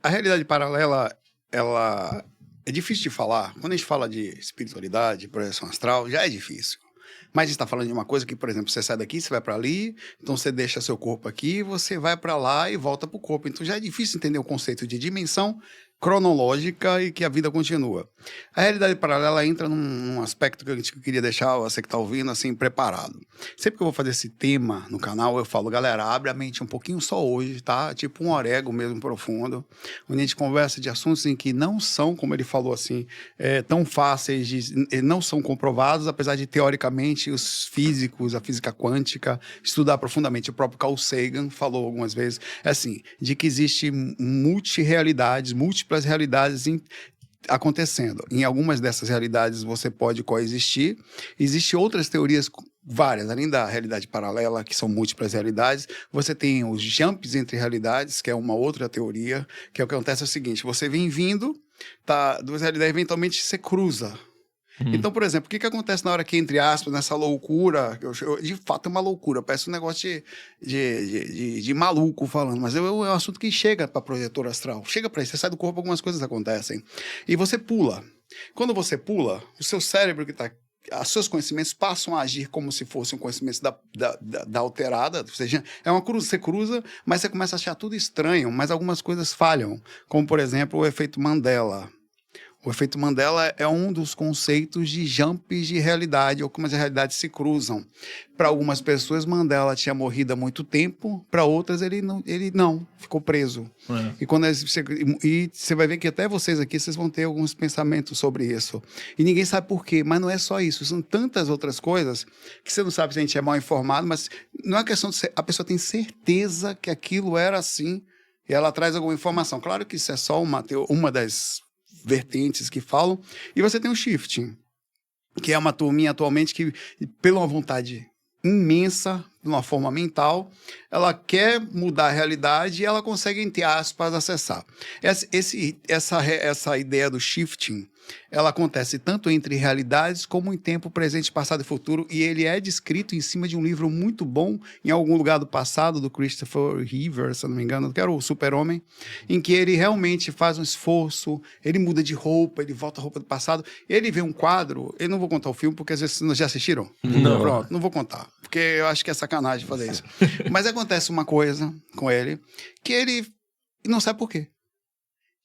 A realidade paralela, ela é difícil de falar. Quando a gente fala de espiritualidade, projeção astral, já é difícil. Mas a gente está falando de uma coisa que, por exemplo, você sai daqui, você vai para ali, então você deixa seu corpo aqui, você vai para lá e volta para o corpo. Então já é difícil entender o conceito de dimensão cronológica e que a vida continua. A realidade paralela entra num aspecto que eu queria deixar você que está ouvindo assim preparado. Sempre que eu vou fazer esse tema no canal, eu falo, galera, abre a mente um pouquinho só hoje, tá? Tipo um orégano mesmo profundo, onde a gente conversa de assuntos em que não são, como ele falou assim, tão fáceis, não são comprovados, apesar de teoricamente os físicos, a física quântica, estudar profundamente. O próprio Carl Sagan falou algumas vezes, assim, de que existe multirealidades, múltiplas realidades acontecendo. Em algumas dessas realidades você pode coexistir. Existem outras teorias várias, além da realidade paralela, que são múltiplas realidades, você tem os jumps entre realidades, que é uma outra teoria, que é o que acontece é o seguinte, você vem vindo, tá, duas realidades, eventualmente você cruza. Então, por exemplo, o que acontece na hora que, entre aspas, nessa loucura, de fato é uma loucura, parece um negócio de maluco falando, mas é um assunto que chega para projetor astral, chega para isso, você sai do corpo, algumas coisas acontecem, e você pula. Quando você pula, o seu cérebro que está os seus conhecimentos passam a agir como se fossem conhecimentos da alterada, ou seja, é uma cruz, você cruza, mas você começa a achar tudo estranho, mas algumas coisas falham, como, por exemplo, o efeito Mandela. O efeito Mandela é um dos conceitos de jumps de realidade, ou como as realidades se cruzam. Para algumas pessoas, Mandela tinha morrido há muito tempo, para outras, ele não ficou preso. E você vai ver que até vocês aqui, vocês vão ter alguns pensamentos sobre isso. E ninguém sabe por quê, mas não é só isso. São tantas outras coisas que você não sabe se a gente é mal informado, mas não é questão de a pessoa tem certeza que aquilo era assim e ela traz alguma informação. Claro que isso é só uma das vertentes que falam, e você tem o shifting, que é uma turminha atualmente que, pela uma vontade imensa, de uma forma mental, ela quer mudar a realidade e ela consegue, entre aspas, acessar. Essa ideia do shifting, ela acontece tanto entre realidades como em tempo presente, passado e futuro, e ele é descrito em cima de um livro muito bom, em algum lugar do passado, do Christopher Reeve, se eu não me engano, que era o Super-Homem, em que ele realmente faz um esforço, ele muda de roupa, ele volta à roupa do passado, ele vê um quadro, eu não vou contar o filme, porque às vezes vocês já assistiram? Não. Pronto, não vou contar, porque eu acho que é sacanagem fazer isso. Mas acontece uma coisa com ele, que ele não sabe por quê.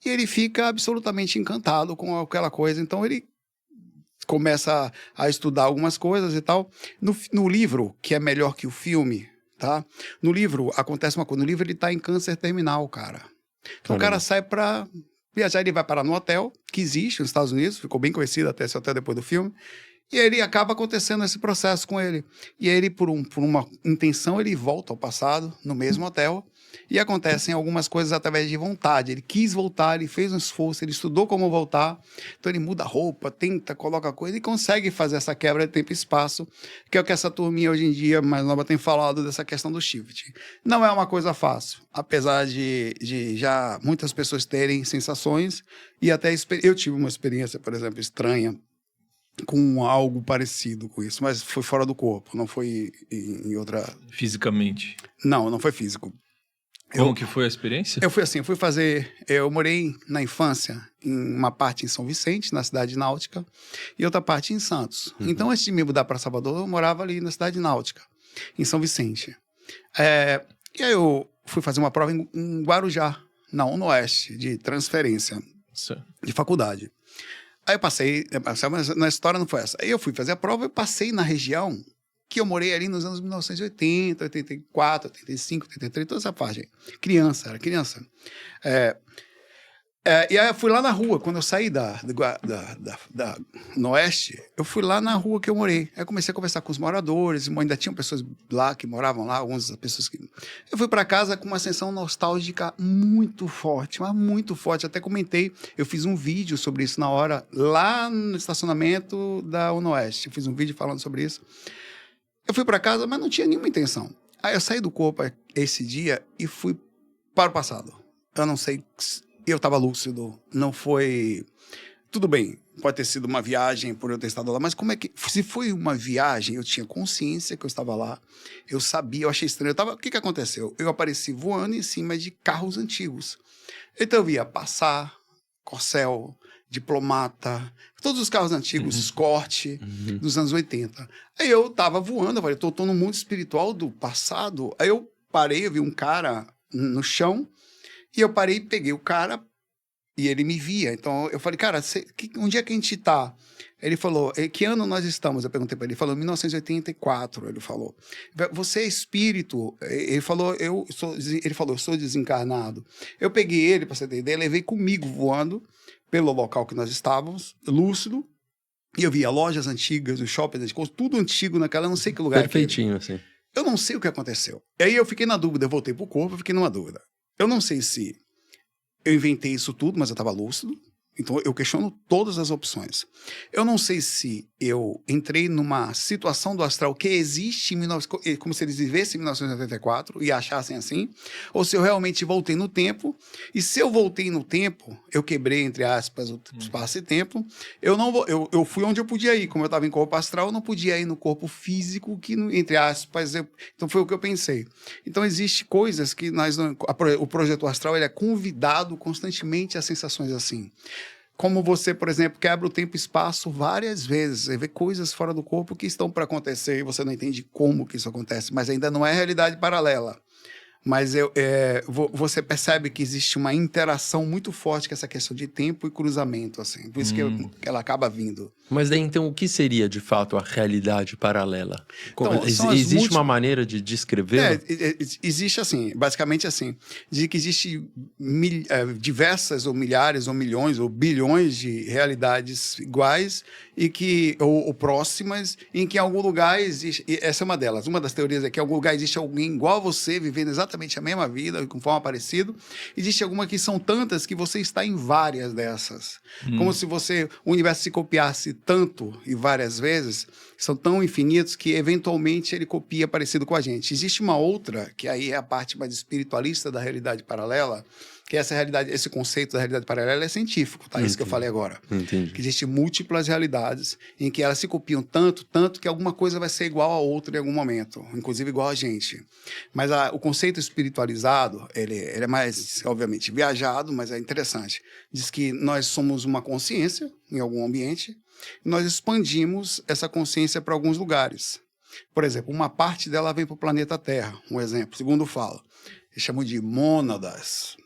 E ele fica absolutamente encantado com aquela coisa. Então ele começa a estudar algumas coisas e tal. No livro, que é melhor que o filme, tá? No livro acontece uma coisa. No livro ele tá em câncer terminal, cara. Então o cara sai pra viajar, ele vai parar no hotel, que existe nos Estados Unidos, ficou bem conhecido até esse hotel depois do filme. E ele acaba acontecendo esse processo com ele. E ele, por uma intenção, ele volta ao passado, no mesmo hotel, e acontecem algumas coisas através de vontade. Ele quis voltar, ele fez um esforço, ele estudou como voltar, então ele muda a roupa, tenta, coloca coisa, e consegue fazer essa quebra de tempo e espaço, que é o que essa turminha hoje em dia, mais nova, tem falado dessa questão do shift. Não é uma coisa fácil, apesar de já muitas pessoas terem sensações, e até eu tive uma experiência, por exemplo, estranha, com algo parecido com isso, mas foi fora do corpo, não foi em outra... Fisicamente? Não foi físico. Como que foi a experiência? Eu morei na infância em uma parte em São Vicente, na cidade náutica, e outra parte em Santos. Então, antes de me mudar para Salvador, eu morava ali na cidade náutica, em São Vicente. E aí eu fui fazer uma prova em Guarujá, na UniOeste, de transferência, de faculdade. Aí eu passei, mas na história não foi essa. Aí eu fui fazer a prova e passei na região que eu morei ali nos anos 1980, 84, 85, 83, toda essa parte aí. Era criança. E aí eu fui lá na rua, quando eu saí no oeste, eu fui lá na rua que eu morei. Aí eu comecei a conversar com os moradores, ainda tinham pessoas lá que moravam lá, algumas pessoas que... Eu fui para casa com uma sensação nostálgica muito forte, mas muito forte. Até comentei, eu fiz um vídeo sobre isso na hora, lá no estacionamento da UniOeste. Eu fiz um vídeo falando sobre isso. Eu fui para casa, mas não tinha nenhuma intenção. Aí eu saí do corpo esse dia e fui para o passado. Eu não sei... Eu estava lúcido, não foi... Tudo bem, pode ter sido uma viagem por eu ter estado lá, mas como é que... Se foi uma viagem, eu tinha consciência que eu estava lá, eu sabia, eu achei estranho. O que aconteceu? Eu apareci voando em cima de carros antigos. Então eu via Passat, Corcel, Diplomata, todos os carros antigos, Escort, dos anos 80. Aí eu tava voando, eu falei, tô no mundo espiritual do passado. Aí eu parei, eu vi um cara no chão, e eu parei e peguei o cara, e ele me via. Então eu falei, cara, onde é que a gente tá? Ele falou, que ano nós estamos? Eu perguntei para ele, ele falou, 1984. Ele falou, você é espírito? Ele falou, eu sou desencarnado. Eu peguei ele, para você ter ideia, levei comigo voando pelo local que nós estávamos, lúcido, e eu via lojas antigas, os shoppings antigos, tudo antigo naquela, eu não sei que lugar. Perfeitinho, assim. Eu não sei o que aconteceu. Aí eu fiquei na dúvida, eu voltei pro corpo, eu fiquei numa dúvida. Eu não sei se eu inventei isso tudo, mas eu estava lúcido. Então, eu questiono todas as opções. Eu não sei se eu entrei numa situação do astral que existe como se eles vivessem em 1984 e achassem assim, ou se eu realmente voltei no tempo. E se eu voltei no tempo, eu quebrei, entre aspas, o espaço e tempo. Eu fui onde eu podia ir. Como eu estava em corpo astral, eu não podia ir no corpo físico, que, entre aspas, então foi o que eu pensei. Então, existem coisas que o projetor astral ele é convidado constantemente a sensações assim. Como você, por exemplo, quebra o tempo e espaço várias vezes. Você vê coisas fora do corpo que estão para acontecer e você não entende como que isso acontece, mas ainda não é realidade paralela. Mas você percebe que existe uma interação muito forte com essa questão de tempo e cruzamento, assim. Por isso que ela acaba vindo. Mas daí, então, o que seria, de fato, a realidade paralela? Então, existe uma maneira de descrevê-la? Existe assim, basicamente assim. Diz que existe diversas, ou milhares, ou milhões, ou bilhões de realidades iguais ou próximas, em que em algum lugar existe... Essa é uma delas. Uma das teorias é que em algum lugar existe alguém igual a você, vivendo exatamente a mesma vida, com forma parecida. Existe alguma que são tantas que você está em várias dessas. Como se o universo se copiasse tanto e várias vezes, são tão infinitos que eventualmente ele copia parecido com a gente. Existe uma outra, que aí é a parte mais espiritualista da realidade paralela, que esse conceito da realidade paralela é científico, tá? Isso que eu falei agora. Entendi. Que existem múltiplas realidades em que elas se copiam tanto que alguma coisa vai ser igual a outra em algum momento, inclusive igual a gente. Mas o conceito espiritualizado, ele é mais, obviamente, viajado, mas é interessante. Diz que nós somos uma consciência em algum ambiente, e nós expandimos essa consciência para alguns lugares. Por exemplo, uma parte dela vem para o planeta Terra, um exemplo, segundo fala. Eles chamam de mônadas.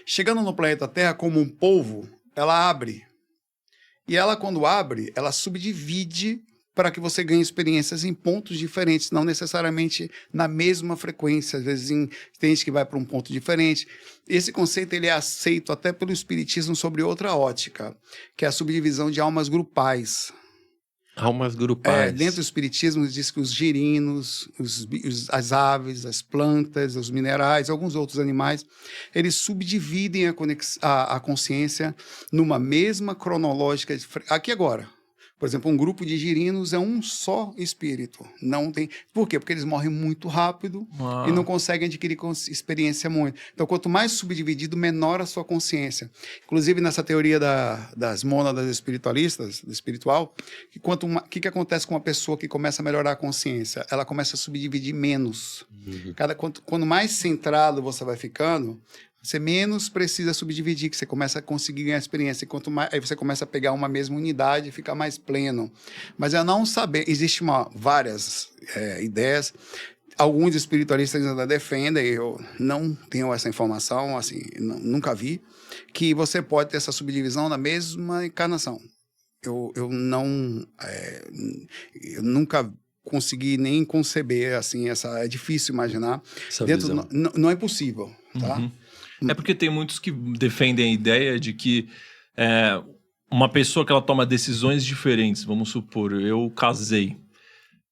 Chegando no planeta Terra, como um polvo, ela abre. E ela, quando abre, ela subdivide para que você ganhe experiências em pontos diferentes, não necessariamente na mesma frequência. Às vezes tem gente que vai para um ponto diferente. Esse conceito ele é aceito até pelo espiritismo sobre outra ótica, que é a subdivisão de almas grupais. Almas grupais. Dentro do espiritismo diz que os girinos, as aves, as plantas, os minerais, alguns outros animais, eles subdividem a consciência numa mesma cronológica. Aqui agora, por exemplo, um grupo de girinos é um só espírito. Não tem. Por quê? Porque eles morrem muito rápido e não conseguem adquirir experiência muito. Então, quanto mais subdividido, menor a sua consciência. Inclusive, nessa teoria das mônadas espiritualistas, do espiritual, que acontece com uma pessoa que começa a melhorar a consciência? Ela começa a subdividir menos. Quando mais centrado você vai ficando, você menos precisa subdividir, que você começa a conseguir ganhar experiência. Quanto mais, aí você começa a pegar uma mesma unidade e ficar mais pleno. Mas é não saber. Existem várias ideias. Alguns espiritualistas ainda defendem, eu não tenho essa informação, assim, nunca vi, que você pode ter essa subdivisão na mesma encarnação. Eu nunca consegui nem conceber, assim, é difícil imaginar. Não é possível, tá? É porque tem muitos que defendem a ideia de que uma pessoa que ela toma decisões diferentes, vamos supor, eu casei,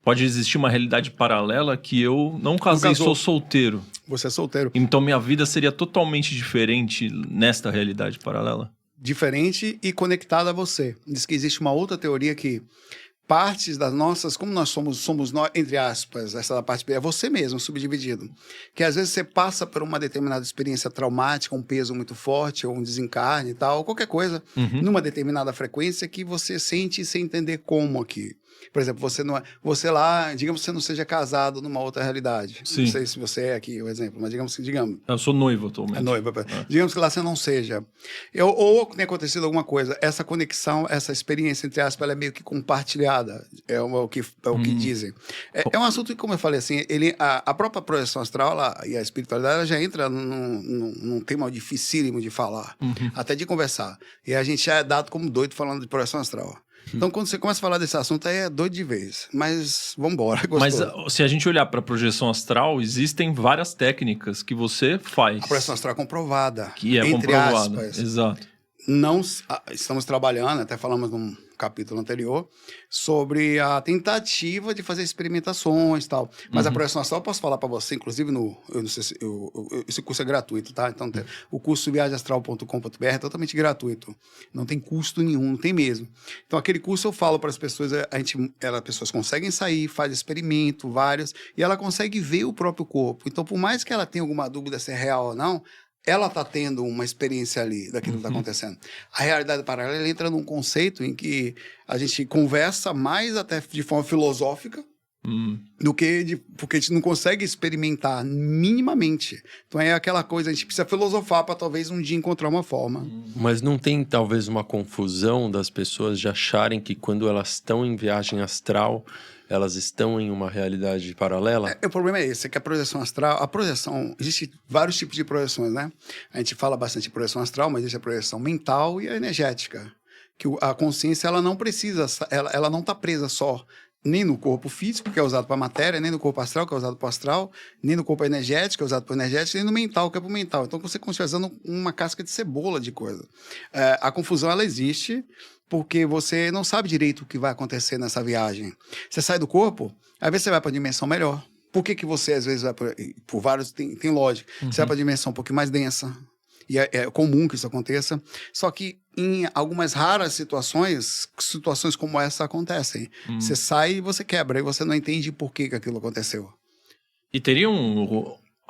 pode existir uma realidade paralela que eu não casei, sou solteiro. Você é solteiro. Então minha vida seria totalmente diferente nesta realidade paralela? Diferente e conectada a você. Diz que existe uma outra teoria que partes das nossas, como nós somos nós, entre aspas, essa da parte, é você mesmo, subdividido. Que às vezes você passa por uma determinada experiência traumática, um peso muito forte, ou um desencarne e tal, ou qualquer coisa, numa determinada frequência que você sente sem entender como aqui. Por exemplo, você lá, digamos que você não seja casado numa outra realidade. Sim. Não sei se você é aqui o exemplo, mas digamos. Eu sou noivo atualmente. É noiva. Digamos que lá você não seja. Ou tenha acontecido alguma coisa. Essa conexão, essa experiência, entre aspas, ela é meio que compartilhada. É o que dizem. É um assunto que, como eu falei, assim, a própria projeção astral e a espiritualidade ela já entra num tema dificílimo de falar, até de conversar. E a gente já é dado como doido falando de projeção astral. Então, quando você começa a falar desse assunto, aí é doido de vez. Mas vamos embora. Mas se a gente olhar para a projeção astral, existem várias técnicas que você faz. A projeção astral é comprovada. Que é entre comprovada. aspas. Exato. Não estamos trabalhando, até falamos num capítulo anterior, sobre a tentativa de fazer experimentações e tal. Mas a projeção astral, eu posso falar para você, inclusive eu não sei se esse curso é gratuito, tá? Então, o curso viagemastral.com.br é totalmente gratuito. Não tem custo nenhum, não tem mesmo. Então, aquele curso eu falo para as pessoas, as pessoas conseguem sair, faz experimento, vários, e ela consegue ver o próprio corpo. Então, por mais que ela tenha alguma dúvida se é real ou não, ela está tendo uma experiência ali daquilo que está acontecendo. A realidade paralela entra num conceito em que a gente conversa mais até de forma filosófica do que porque a gente não consegue experimentar minimamente. Então é aquela coisa, a gente precisa filosofar para talvez um dia encontrar uma forma. Mas não tem talvez uma confusão das pessoas de acharem que quando elas estão em viagem astral, elas estão em uma realidade paralela? O problema é esse, é que a projeção astral, existe vários tipos de projeções, né? A gente fala bastante de projeção astral, mas existe a projeção mental e a energética. Que a consciência, ela não precisa, ela não está presa só nem no corpo físico, que é usado para a matéria, nem no corpo astral, que é usado para o astral, nem no corpo energético, que é usado para o energético, nem no mental, que é para o mental. Então, você continua usando uma casca de cebola de coisa. A confusão, ela existe porque você não sabe direito o que vai acontecer nessa viagem. Você sai do corpo, às vezes você vai para a dimensão melhor. Por que você, às vezes, vai por vários... Tem lógica. Você vai para a dimensão um pouquinho mais densa. E é comum que isso aconteça. Só que em algumas raras situações como essa acontecem. Você sai e você quebra. E você não entende por que aquilo aconteceu. E teria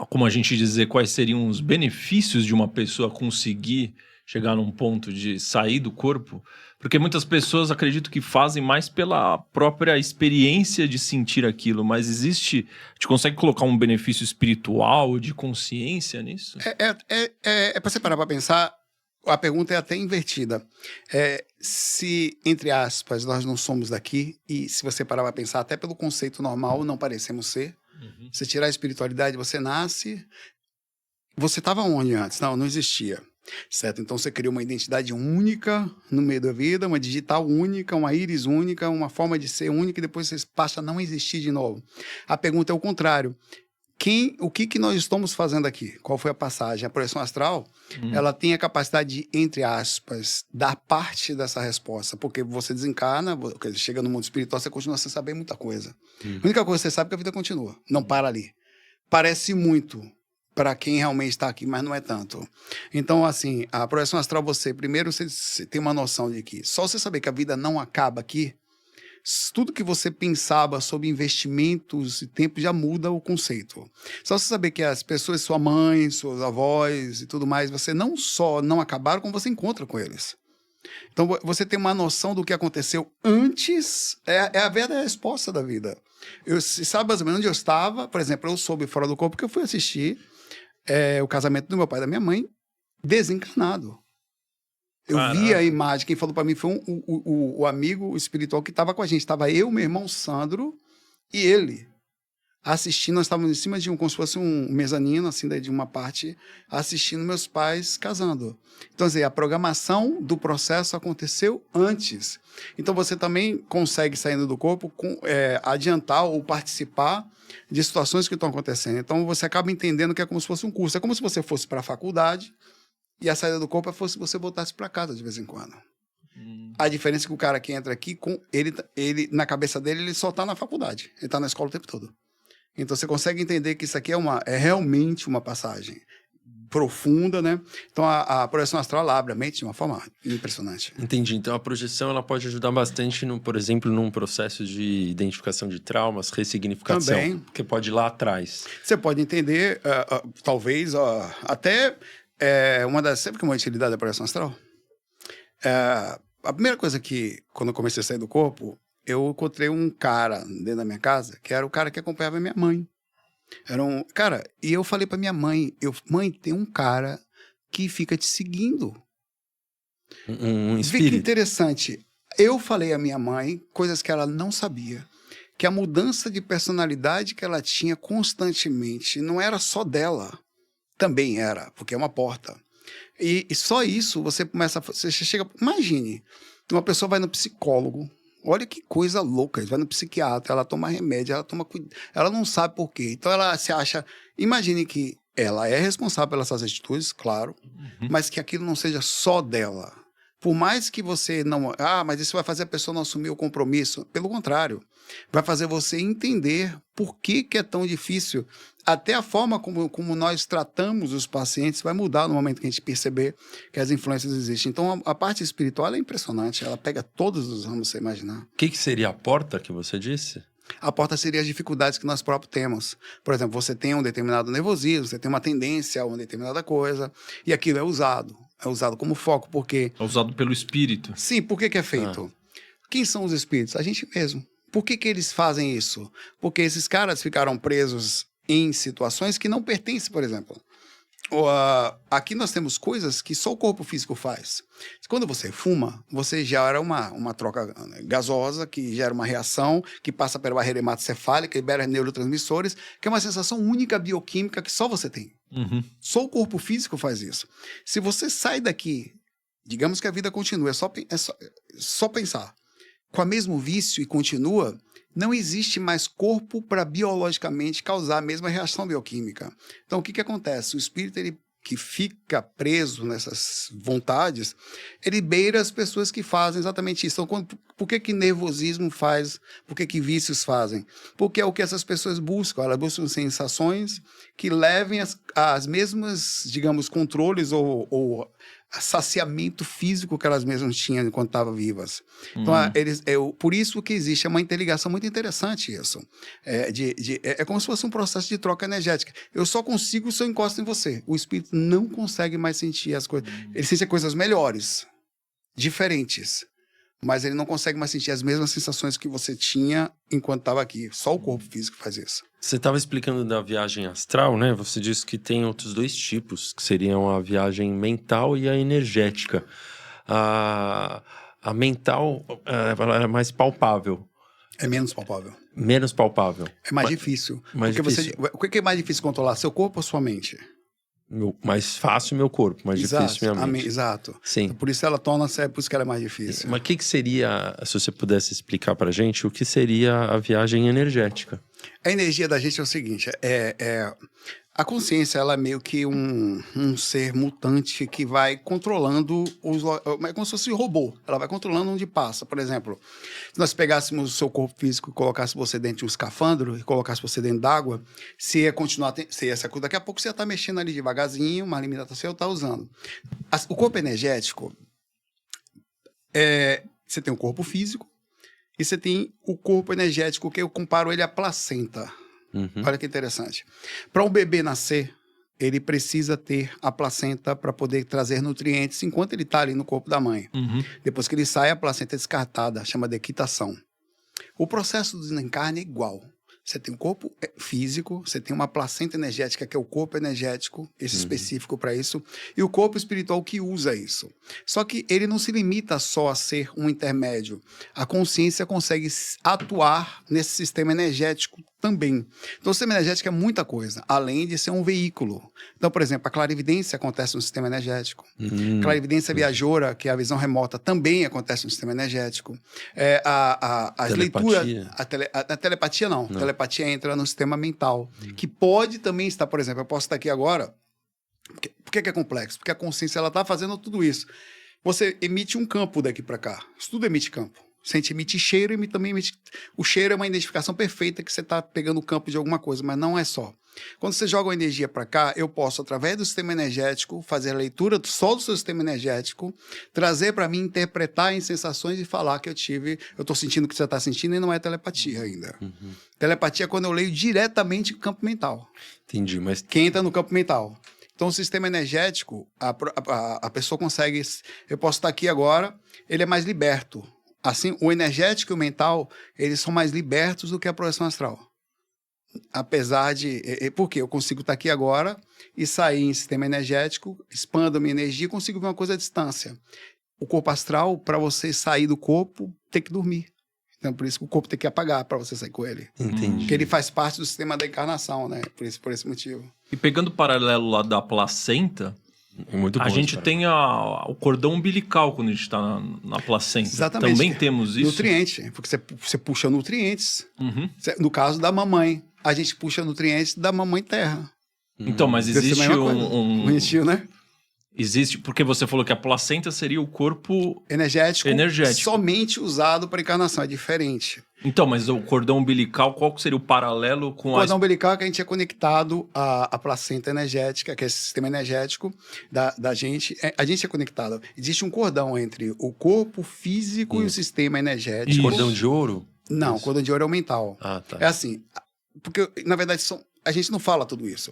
como a gente dizer, quais seriam os benefícios de uma pessoa conseguir chegar num ponto de sair do corpo? Porque muitas pessoas acredito que fazem mais pela própria experiência de sentir aquilo, mas a gente consegue colocar um benefício espiritual, de consciência nisso? Para você parar para pensar, a pergunta é até invertida. Se, entre aspas, nós não somos daqui, e se você parar para pensar, até pelo conceito normal, não parecemos ser. Você tirar a espiritualidade, você nasce... Você estava onde antes? Não existia. Certo? Então você criou uma identidade única no meio da vida, uma digital única, uma íris única, uma forma de ser única e depois você passa a não existir de novo. A pergunta é o contrário. O que nós estamos fazendo aqui? Qual foi a passagem? A projeção astral, ela tem a capacidade de, entre aspas, dar parte dessa resposta, porque você desencarna, chega no mundo espiritual, você continua sem saber muita coisa. A única coisa que você sabe é que a vida continua, não para ali. Parece muito para quem realmente está aqui, mas não é tanto. Então, assim, a projeção astral, primeiro você tem uma noção de que só você saber que a vida não acaba aqui, tudo que você pensava sobre investimentos e tempo já muda o conceito. Só você saber que as pessoas, sua mãe, seus avós e tudo mais, você não só não acabaram, como você encontra com eles. Então, você tem uma noção do que aconteceu antes, é a verdadeira resposta da vida. Você sabe mais ou menos onde eu estava, por exemplo, eu soube fora do corpo porque eu fui assistir o casamento do meu pai e da minha mãe desencarnado. Eu vi a imagem, quem falou para mim foi o amigo espiritual que estava com a gente. Estava eu, meu irmão Sandro e ele assistindo. Nós estávamos em cima de como se fosse um mezanino, assim, de uma parte, assistindo meus pais casando. Então, assim, a programação do processo aconteceu antes. Então, você também consegue, saindo do corpo, adiantar ou participar de situações que estão acontecendo. Então, você acaba entendendo que é como se fosse um curso. É como se você fosse para a faculdade e a saída do corpo é fosse você voltasse para casa de vez em quando. A diferença é que o cara que entra aqui, ele na cabeça dele, ele só está na faculdade. Ele está na escola o tempo todo. Então, você consegue entender que isso aqui é realmente uma passagem. profunda, né? Então, a projeção astral ela abre a mente de uma forma impressionante. Entendi. Então, a projeção ela pode ajudar bastante, por exemplo, num processo de identificação de traumas, ressignificação. Também. Que pode ir lá atrás. Você pode entender, talvez, até sempre que uma utilidade da projeção astral, a primeira coisa que, quando eu comecei a sair do corpo, eu encontrei um cara dentro da minha casa, que era o cara que acompanhava a minha mãe. Cara, e eu falei pra minha mãe, mãe, tem um cara que fica te seguindo. Um Vê espírito. que interessante. Eu falei à minha mãe coisas que ela não sabia. Que a mudança de personalidade que ela tinha constantemente não era só dela. Também era, porque é uma porta. E só isso você chega. Imagine, uma pessoa vai no psicólogo. Olha que coisa louca, vai no psiquiatra, ela toma remédio, ela não sabe por quê. Então ela se acha, imagine que ela é responsável pelas suas atitudes, claro, mas que aquilo não seja só dela. Por mais que você não, mas isso vai fazer a pessoa não assumir o compromisso. Pelo contrário, vai fazer você entender por que é tão difícil. Até a forma como nós tratamos os pacientes vai mudar no momento que a gente perceber que as influências existem. Então, a parte espiritual é impressionante. Ela pega todos os ramos, você imaginar. O que seria a porta que você disse? A porta seria as dificuldades que nós próprios temos. Por exemplo, você tem um determinado nervosismo, você tem uma tendência a uma determinada coisa, e aquilo é usado. É usado como foco, porque... É usado pelo espírito. Sim, por que é feito? Quem são os espíritos? A gente mesmo. Por que eles fazem isso? Porque esses caras ficaram presos em situações que não pertencem, por exemplo. Aqui nós temos coisas que só o corpo físico faz. Quando você fuma, você gera uma troca gasosa, que gera uma reação, que passa pela barreira hematocefálica, libera neurotransmissores, que é uma sensação única bioquímica que só você tem. Só o corpo físico faz isso. Se você sai daqui, digamos que a vida continua, é só pensar, com o mesmo vício e continua, não existe mais corpo para biologicamente causar a mesma reação bioquímica. Então, o que acontece? O espírito que fica preso nessas vontades, ele beira as pessoas que fazem exatamente isso. Então, por que nervosismo faz? Por que vícios fazem? Porque é o que essas pessoas buscam. Elas buscam sensações que levem às mesmas, digamos, controles ou saciamento físico que elas mesmas tinham enquanto estavam vivas. Então, por isso que existe uma interligação muito interessante isso. É como se fosse um processo de troca energética. Eu só consigo se eu encosto em você. O espírito não consegue mais sentir as coisas. Ele sente coisas melhores, diferentes, mas ele não consegue mais sentir as mesmas sensações que você tinha enquanto estava aqui. Só o corpo físico faz isso. Você estava explicando da viagem astral, né? Você disse que tem outros dois tipos, que seriam a viagem mental e a energética. A mental ela é mais palpável. É menos palpável. Menos palpável. É mais difícil. Mais difícil. O que é mais difícil controlar? Seu corpo ou sua mente? Mais fácil meu corpo, mais difícil minha mente. Exato. Sim. Então, por isso ela torna-se, por isso que ela é mais difícil. Mas o que seria, se você pudesse explicar pra gente, o que seria a viagem energética? A energia da gente é o seguinte, a consciência ela é meio que um ser mutante que vai controlando é como se fosse um robô, ela vai controlando onde passa. Por exemplo, se nós pegássemos o seu corpo físico e colocássemos você dentro de um escafandro e colocássemos você dentro d'água, você ia continuar, daqui a pouco você ia estar mexendo ali devagarzinho, uma limitação você ia estar usando. O corpo energético, você tem um corpo físico, e você tem o corpo energético, que eu comparo ele à placenta. Olha que interessante. Para um bebê nascer, ele precisa ter a placenta para poder trazer nutrientes enquanto ele está ali no corpo da mãe. Depois que ele sai, a placenta é descartada, chama de equitação. O processo do desencarne é igual. Você tem um corpo físico, você tem uma placenta energética, que é o corpo energético, esse específico para isso, e o corpo espiritual que usa isso. Só que ele não se limita só a ser um intermédio. A consciência consegue atuar nesse sistema energético também. Então, o sistema energético é muita coisa, além de ser um veículo. Então, por exemplo, a clarividência acontece no sistema energético. A clarividência viajoura, que é a visão remota, também acontece no sistema energético. As leituras... A telepatia não. A telepatia entra no sistema mental, que pode também estar, por exemplo, eu posso estar aqui agora... Por que é complexo? Porque a consciência está fazendo tudo isso. Você emite um campo daqui para cá. Isso tudo emite campo. Você emite cheiro e também emite... O cheiro é uma identificação perfeita que você está pegando o campo de alguma coisa, mas não é só. Quando você joga uma energia para cá, eu posso, através do sistema energético, fazer a leitura só do seu sistema energético, trazer para mim, interpretar em sensações e falar que eu estou sentindo o que você está sentindo e não é telepatia ainda. Telepatia é quando eu leio diretamente o campo mental. Entendi, mas... Quem entra no campo mental. Então, o sistema energético, a pessoa consegue... Eu posso estar aqui agora, ele é mais liberto. Assim, o energético e o mental, eles são mais libertos do que a projeção astral. Apesar de... Porque eu consigo estar aqui agora e sair em sistema energético, expando a minha energia e consigo ver uma coisa à distância. O corpo astral, para você sair do corpo, tem que dormir. Então, por isso que o corpo tem que apagar para você sair com ele. Entendi. Porque ele faz parte do sistema da encarnação, né? Por esse motivo. E pegando o paralelo lá da placenta, É muito bom a gente esse tem o cordão umbilical quando a gente está na placenta. Exatamente. Também temos isso? Nutriente, porque você puxa nutrientes. Uhum. No caso da mamãe, a gente puxa nutrientes da mamãe terra. Então, mas Deve ser a existe mesma coisa. Bonitinho, né? Existe, porque você falou que a placenta seria o corpo... Energético. Energético. Somente usado para encarnação, é diferente. Então, mas o cordão umbilical, qual que seria o paralelo com O cordão umbilical é que a gente é conectado à placenta energética, que é esse sistema energético da gente. A gente é conectado. Existe um cordão entre o corpo físico e o sistema energético. Isso. Cordão de ouro? Não, o Isso. cordão de ouro é o mental. Ah, tá. É assim, porque na verdade a gente não fala tudo isso.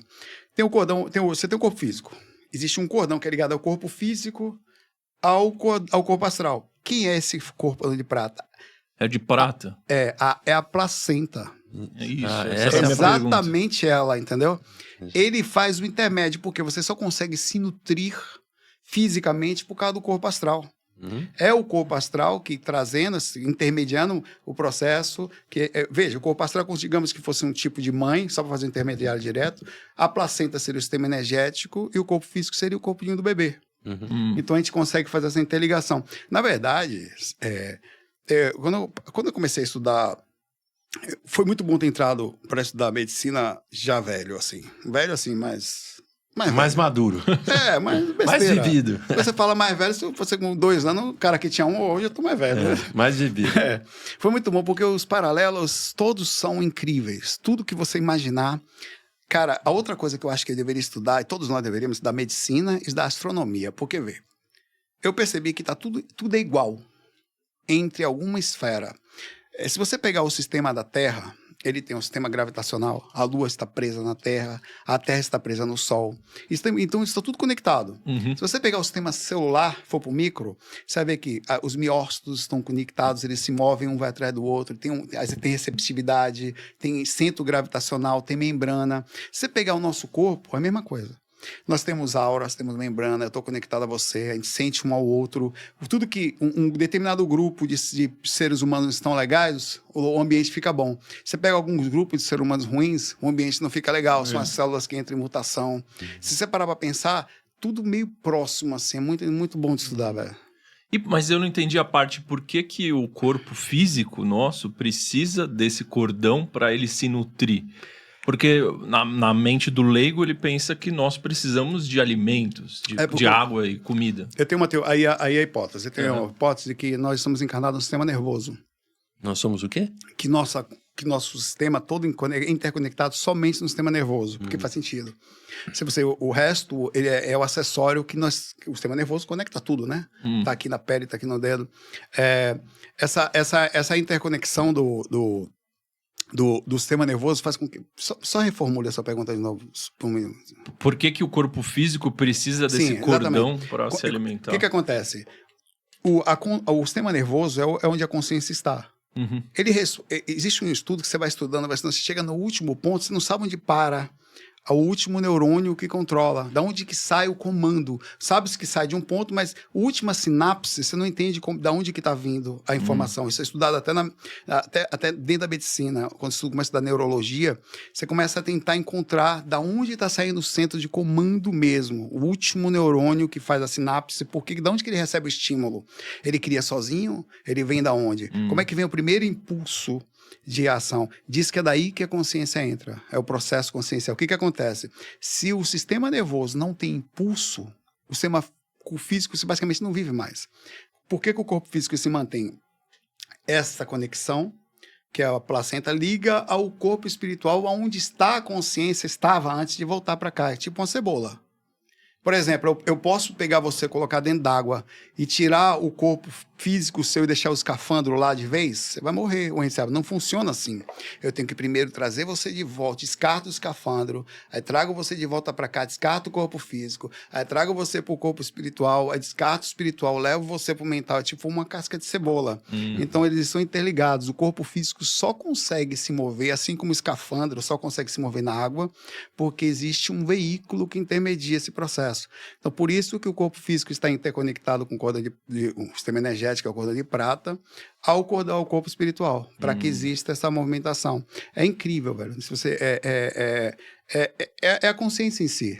Tem o cordão, você tem o corpo físico. Existe um cordão que é ligado ao corpo físico, ao corpo astral. Quem é esse corpo de prata? É de prata? É a placenta. É isso. Ah, essa essa é a minha pergunta. Exatamente ela, entendeu? Ele faz o intermédio, porque você só consegue se nutrir fisicamente por causa do corpo astral. É o corpo astral que trazendo, intermediando o processo. Veja, o corpo astral, digamos que fosse um tipo de mãe, só para fazer um intermediário direto. A placenta seria o sistema energético e o corpo físico seria o corpinho do bebê. Então a gente consegue fazer essa interligação. Na verdade, quando eu comecei a estudar, foi muito bom ter entrado para estudar medicina já velho, assim. Velho, assim, mas Mais maduro. mais besteira. Mais vivido. Você fala mais velho, se você com 2 anos, o cara que tinha 1, hoje eu tô mais velho. Né? Mais vivido. Foi muito bom, porque os paralelos todos são incríveis. Tudo que você imaginar. Cara, a outra coisa que eu acho que eu deveria estudar, e todos nós deveríamos estudar medicina e estudar astronomia. Porque, vê, eu percebi que tudo é igual entre alguma esfera. Se você pegar o sistema da Terra, ele tem um sistema gravitacional, a Lua está presa na Terra, a Terra está presa no Sol. Então, isso está tudo conectado. Se você pegar o sistema celular, for para o micro, você vai ver que os miócitos estão conectados, eles se movem, um vai atrás do outro, tem receptividade, tem centro gravitacional, tem membrana. Se você pegar o nosso corpo, é a mesma coisa. Nós temos auras, temos membrana, eu estou conectado a você, a gente sente um ao outro. Tudo que um determinado grupo de seres humanos estão legais, o ambiente fica bom. Você pega alguns grupos de seres humanos ruins, o ambiente não fica legal, são as células que entram em mutação. Se você parar para pensar, tudo meio próximo, assim, é muito, muito bom de estudar, velho. Mas eu não entendi a parte por que o corpo físico nosso precisa desse cordão para ele se nutrir. Porque na mente do leigo ele pensa que nós precisamos de alimentos, de água e comida. Eu tenho uma teoria, aí é a hipótese. Eu tenho uma hipótese de que nós estamos encarnados no sistema nervoso. Nós somos o quê? Que nosso sistema todo é interconectado somente no sistema nervoso, porque faz sentido. Se você, o resto ele é o acessório que o sistema nervoso conecta tudo, né? Tá aqui na pele, tá aqui no dedo. Essa interconexão do sistema nervoso faz com que... Só reformule essa pergunta de novo por um minuto. Por que o corpo físico precisa desse cordão para se alimentar? O que acontece? O sistema nervoso é onde a consciência está. Existe um estudo que você vai estudando, você chega no último ponto, você não sabe onde para o último neurônio que controla, da onde que sai o comando. Sabe-se que sai de um ponto, mas a última sinapse, você não entende da onde que está vindo a informação. Isso é estudado até dentro da medicina. Quando você começa a estudar neurologia, você começa a tentar encontrar da onde está saindo o centro de comando mesmo, o último neurônio que faz a sinapse, da onde que ele recebe o estímulo? Ele cria sozinho? Ele vem da onde? Como é que vem o primeiro impulso de ação? Diz que é daí que a consciência entra. É o processo consciencial. O que acontece? Se o sistema nervoso não tem impulso, o sistema físico basicamente não vive mais. Por que o corpo físico se mantém? Essa conexão que é a placenta, liga ao corpo espiritual, aonde está a consciência, estava antes de voltar para cá. É tipo uma cebola. Por exemplo, eu posso pegar você, colocar dentro d'água e tirar o corpo físico seu e deixar o escafandro lá de vez, você vai morrer. Não funciona assim. Eu tenho que primeiro trazer você de volta, descarto o escafandro, aí trago você de volta para cá, descarto o corpo físico, aí trago você para o corpo espiritual, aí descarto o espiritual, levo você para o mental, é tipo uma casca de cebola. Então eles são interligados. O corpo físico só consegue se mover, assim como o escafandro só consegue se mover na água, porque existe um veículo que intermedia esse processo. Então, por isso que o corpo físico está interconectado com corda o sistema energético, a corda de prata, ao corpo espiritual, para que exista essa movimentação. É incrível, velho. Se você é a consciência em si.